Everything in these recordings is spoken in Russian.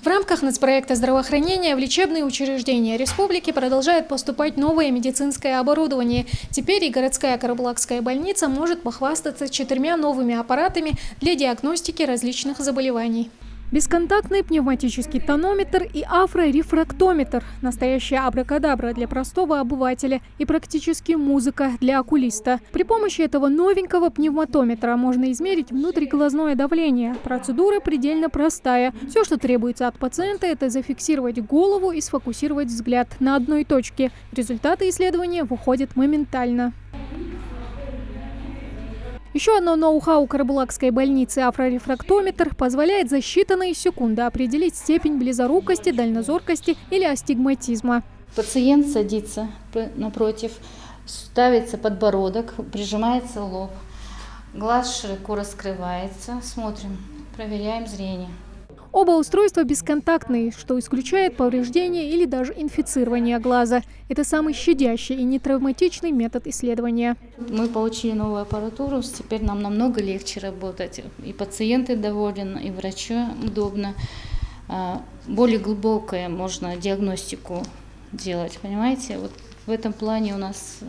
В рамках нацпроекта здравоохранения в лечебные учреждения республики продолжает поступать новое медицинское оборудование. Теперь и городская Карабулакская больница может похвастаться 4 новыми аппаратами для диагностики различных заболеваний. Бесконтактный пневматический тонометр и афрорефрактометр – настоящая абракадабра для простого обывателя и практически музыка для окулиста. При помощи этого новенького пневматометра можно измерить внутриглазное давление. Процедура предельно простая. Все, что требуется от пациента – это зафиксировать голову и сфокусировать взгляд на одной точке. Результаты исследования выходят моментально. Еще одно ноу-хау Карабулакской больницы афрорефрактометр позволяет за считанные секунды определить степень близорукости, дальнозоркости или астигматизма. Пациент садится напротив, ставится подбородок, прижимается лоб, глаз широко раскрывается. Смотрим, проверяем зрение. Оба устройства бесконтактные, что исключает повреждение или даже инфицирование глаза. Это самый щадящий и нетравматичный метод исследования. Мы получили новую аппаратуру, теперь нам намного легче работать. И пациенты довольны, и врачу удобно. Более глубокую можно диагностику делать, понимаете? Вот в этом плане у нас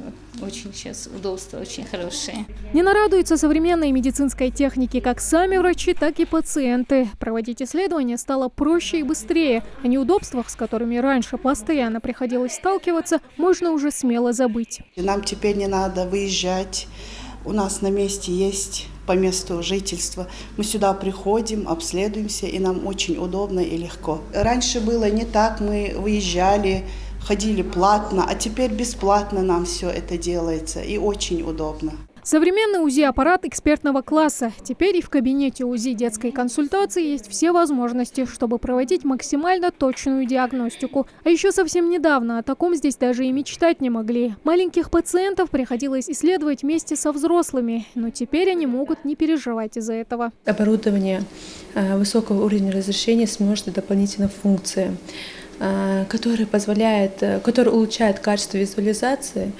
очень сейчас удобства очень хорошие. Не нарадуются современной медицинской технике как сами врачи, так и пациенты. Проводить исследования стало проще и быстрее. О неудобствах, с которыми раньше постоянно приходилось сталкиваться, можно уже смело забыть. Нам теперь не надо выезжать. У нас на месте есть по месту жительства. Мы сюда приходим, обследуемся, и нам очень удобно и легко. Раньше было не так, мы выезжали, ходили платно, а теперь бесплатно нам все это делается и очень удобно. Современный УЗИ-аппарат экспертного класса. Теперь и в кабинете УЗИ детской консультации есть все возможности, чтобы проводить максимально точную диагностику. А еще совсем недавно о таком здесь даже и мечтать не могли. Маленьких пациентов приходилось исследовать вместе со взрослыми, но теперь они могут не переживать из-за этого. Оборудование высокого уровня разрешения с множеством дополнительных функций, который улучшает качество визуализации,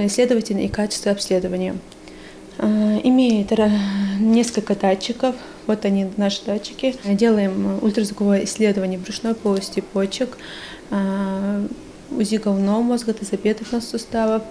следовательно, и качество обследования. Имеет несколько датчиков. Вот они, наши датчики. Делаем ультразвуковое исследование брюшной полости, почек, УЗИ головного мозга, тазобедренных суставов,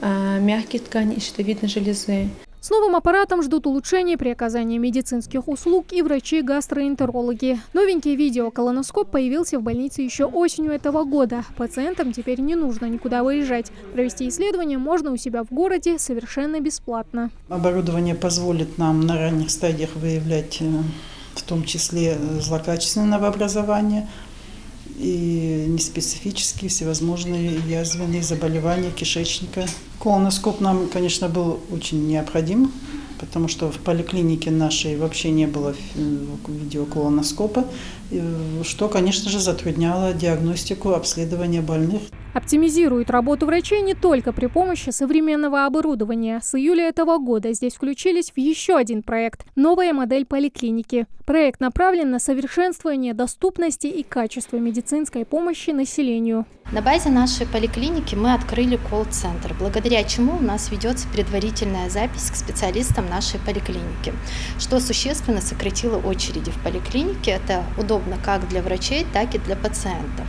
мягких тканей и щитовидной железы. С новым аппаратом ждут улучшения при оказании медицинских услуг и врачи-гастроэнтерологи. Новенький видеоколоноскоп появился в больнице еще осенью этого года. Пациентам теперь не нужно никуда выезжать. Провести исследование можно у себя в городе совершенно бесплатно. Оборудование позволит нам на ранних стадиях выявлять в том числе злокачественное новообразование и неспецифические всевозможные язвенные заболевания кишечника. Колоноскоп нам, конечно, был очень необходим, потому что в поликлинике нашей вообще не было видеоколоноскопа, что, конечно же, затрудняло диагностику, обследование больных. Оптимизирует работу врачей не только при помощи современного оборудования. С июля этого года здесь включились в еще один проект – новая модель поликлиники. Проект направлен на совершенствование доступности и качества медицинской помощи населению. На базе нашей поликлиники мы открыли колл-центр, благодаря чему у нас ведется предварительная запись к специалистам нашей поликлиники, что существенно сократило очереди в поликлинике. Это удобно как для врачей, так и для пациентов.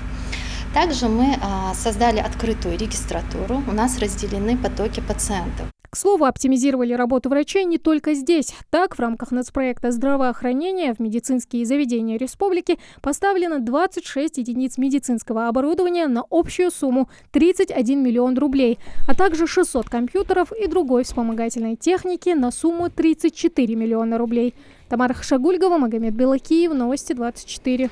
Также мы создали открытую регистратуру, у нас разделены потоки пациентов. К слову, оптимизировали работу врачей не только здесь. Так, в рамках нацпроекта здравоохранения в медицинские заведения республики поставлено 26 единиц медицинского оборудования на общую сумму 31 миллион рублей, а также 600 компьютеров и другой вспомогательной техники на сумму 34 миллиона рублей. Тамара Хашагульгова, Магомед Белакиев, Новости 24.